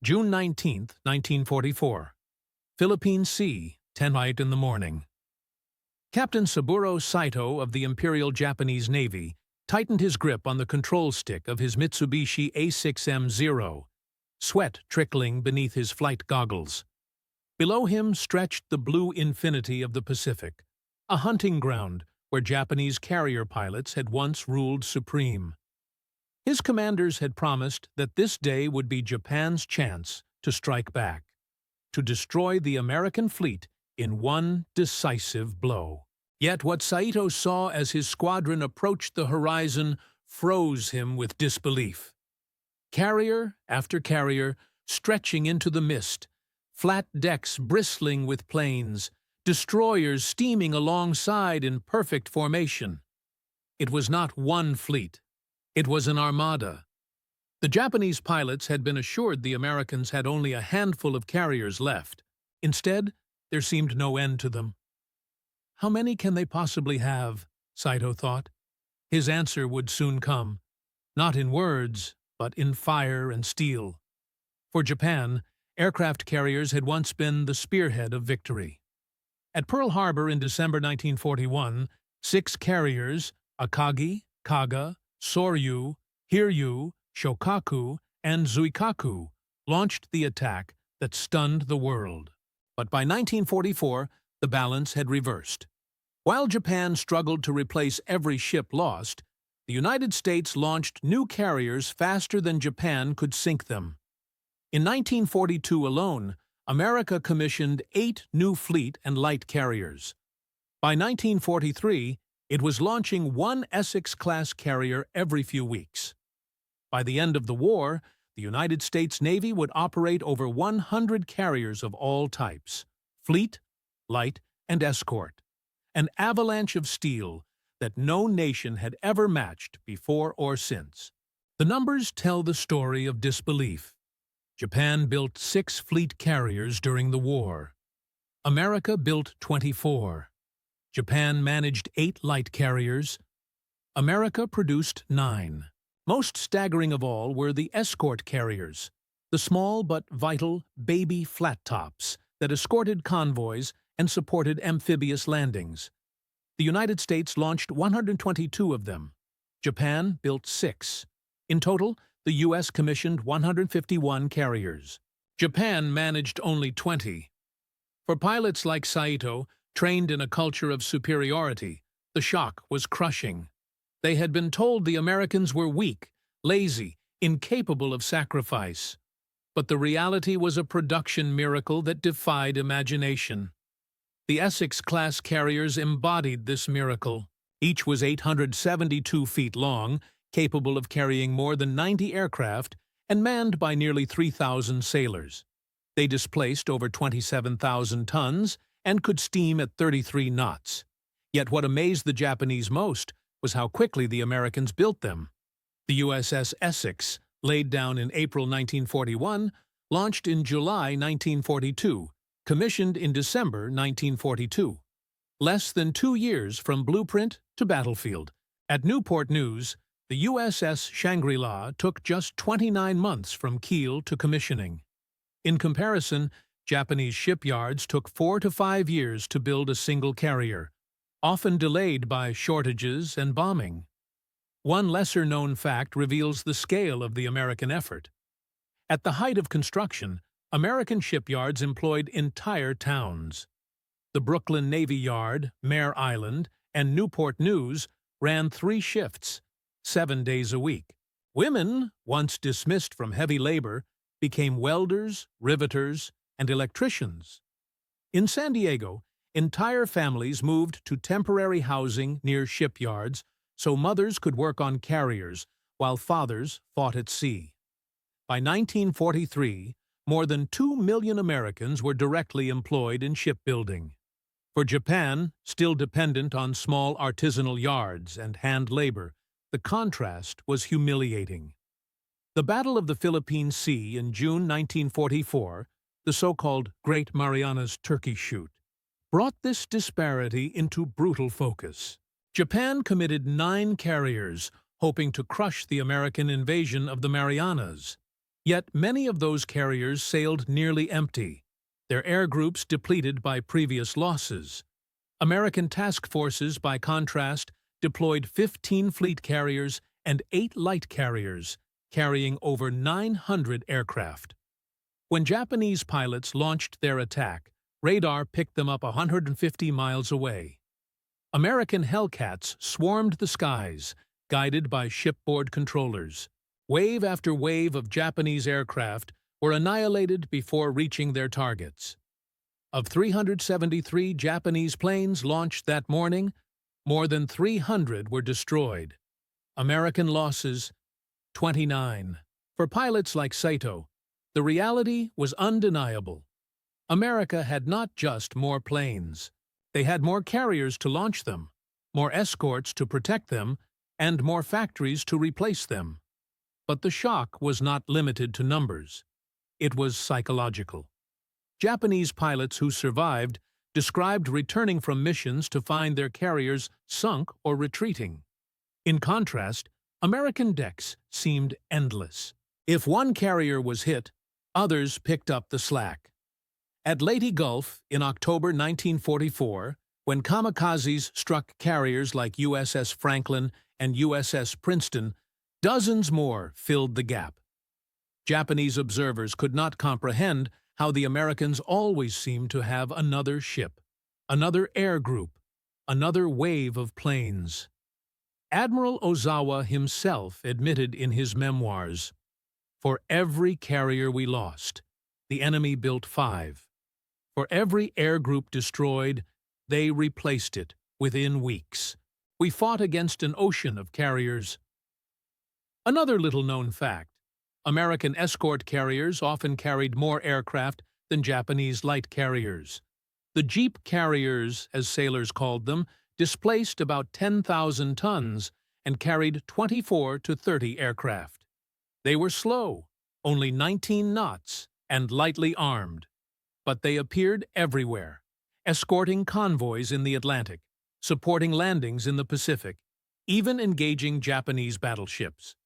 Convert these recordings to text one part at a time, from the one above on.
June 19, 1944. Philippine Sea, 10 light in the morning. Captain Saburo Saito of the Imperial Japanese Navy tightened his grip on the control stick of his Mitsubishi A6M0, sweat trickling beneath his flight goggles. Below him stretched the blue infinity of the Pacific, a hunting ground where Japanese carrier pilots had once ruled supreme. His commanders had promised that this day would be Japan's chance to strike back, to destroy the American fleet in one decisive blow. Yet what Saito saw as his squadron approached the horizon froze him with disbelief. Carrier after carrier stretching into the mist, flat decks bristling with planes, destroyers steaming alongside in perfect formation. It was not one fleet. It was an armada. The Japanese pilots had been assured the Americans had only a handful of carriers left. Instead, there seemed no end to them. How many can they possibly have? Saito thought. His answer would soon come, not in words, but in fire and steel. For Japan, aircraft carriers had once been the spearhead of victory. At Pearl Harbor in December 1941, 6 carriers, Akagi, Kaga, Soryu, Hiryu, Shokaku, and Zuikaku, launched the attack that stunned the world. But by 1944, the balance had reversed. While Japan struggled to replace every ship lost, the United States launched new carriers faster than Japan could sink them. In 1942 alone, America commissioned 8 new fleet and light carriers. By 1943, it was launching 1 Essex-class carrier every few weeks. By the end of the war, the United States Navy would operate over 100 carriers of all types: fleet, light, and escort, an avalanche of steel that no nation had ever matched before or since. The numbers tell the story of disbelief. Japan built 6 fleet carriers during the war. America built 24. Japan managed 8 light carriers. America produced 9. Most staggering of all were the escort carriers, the small but vital baby flat tops that escorted convoys and supported amphibious landings. The United States launched 122 of them. Japan built 6. In total, the U.S. commissioned 151 carriers. Japan managed only 20. For pilots like Saito, trained in a culture of superiority, the shock was crushing. They had been told the Americans were weak, lazy, incapable of sacrifice. But the reality was a production miracle that defied imagination. The Essex-class carriers embodied this miracle. Each was 872 feet long, capable of carrying more than 90 aircraft, and manned by nearly 3,000 sailors. They displaced over 27,000 tons and could steam at 33 knots. Yet what amazed the Japanese most was how quickly the Americans built them. The USS Essex, laid down in April 1941, launched in July 1942, commissioned in December 1942. Less than 2 years from blueprint to battlefield. At Newport News, the USS Shangri-La took just 29 months from keel to commissioning. In comparison, Japanese shipyards took 4 to 5 years to build a single carrier, often delayed by shortages and bombing. One lesser-known fact reveals the scale of the American effort. At the height of construction, American shipyards employed entire towns. The Brooklyn Navy Yard, Mare Island, and Newport News ran 3 shifts, 7 days a week. Women, once dismissed from heavy labor, became welders, riveters, and electricians. In San Diego, entire families moved to temporary housing near shipyards so mothers could work on carriers while fathers fought at sea. By 1943, more than 2 million Americans were directly employed in shipbuilding. For Japan, still dependent on small artisanal yards and hand labor, the contrast was humiliating. The Battle of the Philippine Sea in June 1944, the so-called Great Marianas Turkey Shoot, brought this disparity into brutal focus. Japan committed 9 carriers, hoping to crush the American invasion of the Marianas. Yet many of those carriers sailed nearly empty, their air groups depleted by previous losses. American task forces, by contrast, deployed 15 fleet carriers and 8 light carriers, carrying over 900 aircraft. When Japanese pilots launched their attack, radar picked them up 150 miles away. American Hellcats swarmed the skies, guided by shipboard controllers. Wave after wave of Japanese aircraft were annihilated before reaching their targets. Of 373 Japanese planes launched that morning, more than 300 were destroyed. American losses, 29. For pilots like Saito, the reality was undeniable. America had not just more planes. They had more carriers to launch them, more escorts to protect them, and more factories to replace them. But the shock was not limited to numbers. It was psychological. Japanese pilots who survived described returning from missions to find their carriers sunk or retreating. In contrast, American decks seemed endless. If one carrier was hit, others picked up the slack. At Leyte Gulf in October 1944, when kamikazes struck carriers like USS Franklin and USS Princeton, dozens more filled the gap. Japanese observers could not comprehend how the Americans always seemed to have another ship, another air group, another wave of planes. Admiral Ozawa himself admitted in his memoirs, "For every carrier we lost, the enemy built 5. For every air group destroyed, they replaced it within weeks. We fought against an ocean of carriers." Another little-known fact: American escort carriers often carried more aircraft than Japanese light carriers. The Jeep carriers, as sailors called them, displaced about 10,000 tons and carried 24 to 30 aircraft. They were slow, only 19 knots, and lightly armed. But they appeared everywhere, escorting convoys in the Atlantic, supporting landings in the Pacific, even engaging Japanese battleships.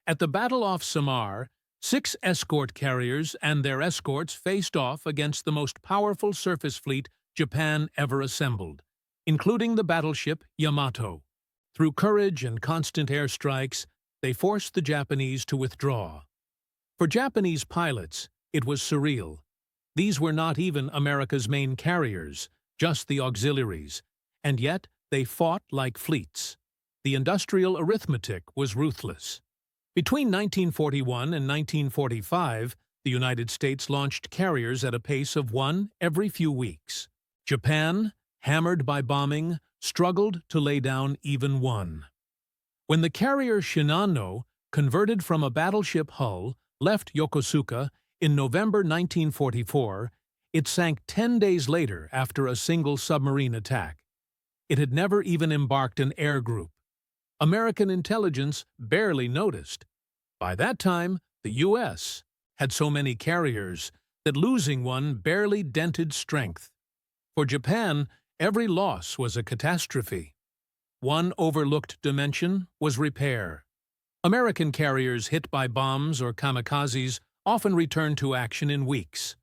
At the Battle off Samar, 6 escort carriers and their escorts faced off against the most powerful surface fleet Japan ever assembled, including the battleship Yamato. Through courage and constant airstrikes, they forced the Japanese to withdraw. For Japanese pilots, it was surreal. These were not even America's main carriers, just the auxiliaries, and yet they fought like fleets. The industrial arithmetic was ruthless. Between 1941 and 1945, the United States launched carriers at a pace of 1 every few weeks. Japan, hammered by bombing, struggled to lay down even 1. When the carrier Shinano, converted from a battleship hull, left Yokosuka in November 1944, it sank 10 days later after a single submarine attack. It had never even embarked an air group. American intelligence barely noticed. By that time, the U.S. had so many carriers that losing one barely dented strength. For Japan, every loss was a catastrophe. One overlooked dimension was repair. American carriers hit by bombs or kamikazes often returned to action in weeks.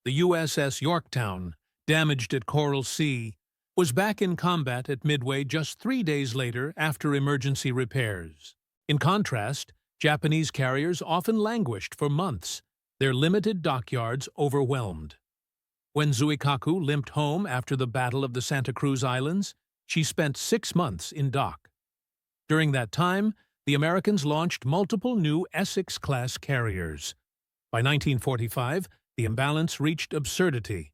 The USS Yorktown, damaged at Coral Sea, was back in combat at Midway just 3 days later after emergency repairs. In contrast, Japanese carriers often languished for months, their limited dockyards overwhelmed. When Zuikaku limped home after the Battle of the Santa Cruz Islands, she spent 6 months in dock. During that time, the Americans launched multiple new Essex-class carriers. By 1945, the imbalance reached absurdity.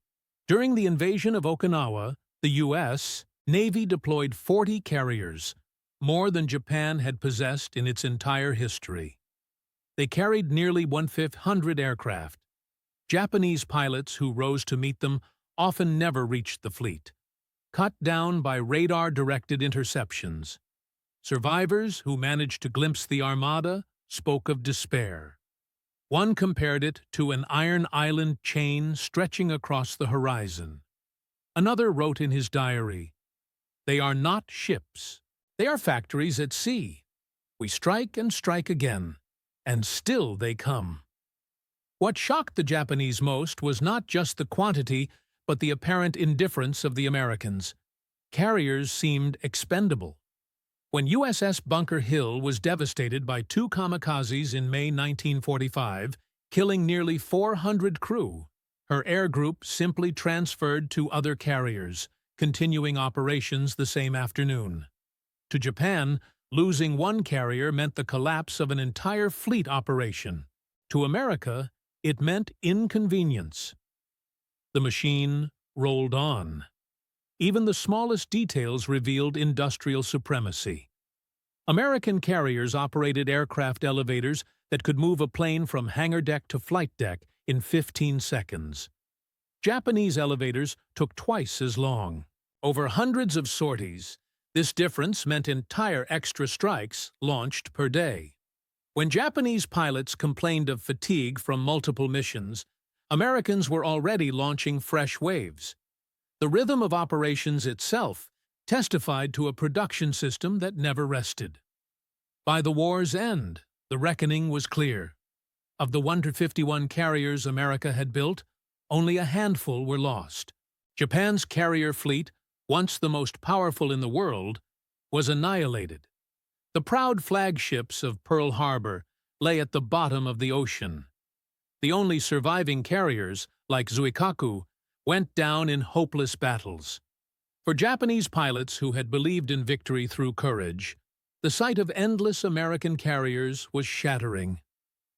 During the invasion of Okinawa, the U.S. Navy deployed 40 carriers, more than Japan had possessed in its entire history. They carried nearly 1,500 aircraft. Japanese pilots who rose to meet them often never reached the fleet, cut down by radar-directed interceptions. Survivors who managed to glimpse the armada spoke of despair. One compared it to an iron island chain stretching across the horizon. Another wrote in his diary, "They are not ships. They are factories at sea. We strike and strike again, and still they come." What shocked the Japanese most was not just the quantity, but the apparent indifference of the Americans. Carriers seemed expendable. When USS Bunker Hill was devastated by two kamikazes in May 1945, killing nearly 400 crew, her air group simply transferred to other carriers, continuing operations the same afternoon. To Japan, losing one carrier meant the collapse of an entire fleet operation. To America, it meant inconvenience. The machine rolled on. Even the smallest details revealed industrial supremacy. American carriers operated aircraft elevators that could move a plane from hangar deck to flight deck in 15 seconds. Japanese elevators took twice as long. Over hundreds of sorties, this difference meant entire extra strikes launched per day. When Japanese pilots complained of fatigue from multiple missions, Americans were already launching fresh waves. The rhythm of operations itself testified to a production system that never rested. By the war's end, the reckoning was clear. Of the 151 carriers America had built, only a handful were lost. Japan's carrier fleet, once the most powerful in the world, was annihilated. The proud flagships of Pearl Harbor lay at the bottom of the ocean. The only surviving carriers, like Zuikaku, went down in hopeless battles. For Japanese pilots who had believed in victory through courage, the sight of endless American carriers was shattering.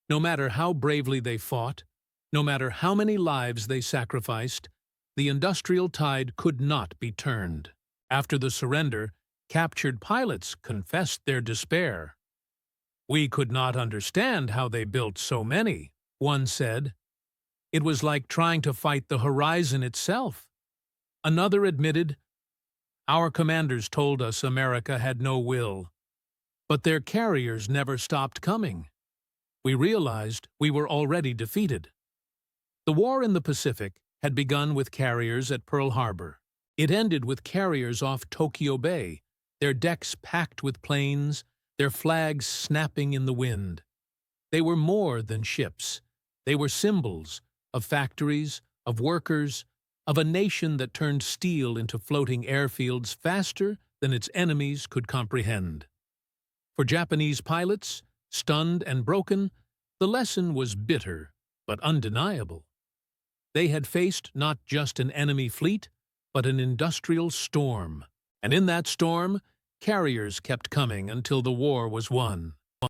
No matter how bravely they fought, no matter how many lives they sacrificed, the industrial tide could not be turned. After the surrender, captured pilots confessed their despair. "We could not understand how they built so many," one said. "It was like trying to fight the horizon itself." Another admitted, "Our commanders told us America had no will, but their carriers never stopped coming. We realized we were already defeated." The war in the Pacific had begun with carriers at Pearl Harbor. It ended with carriers off Tokyo Bay, their decks packed with planes, their flags snapping in the wind. They were more than ships. They were symbols of factories, of workers, of a nation that turned steel into floating airfields faster than its enemies could comprehend. For Japanese pilots, stunned and broken, the lesson was bitter but undeniable. They had faced not just an enemy fleet, but an industrial storm. And in that storm, carriers kept coming until the war was won.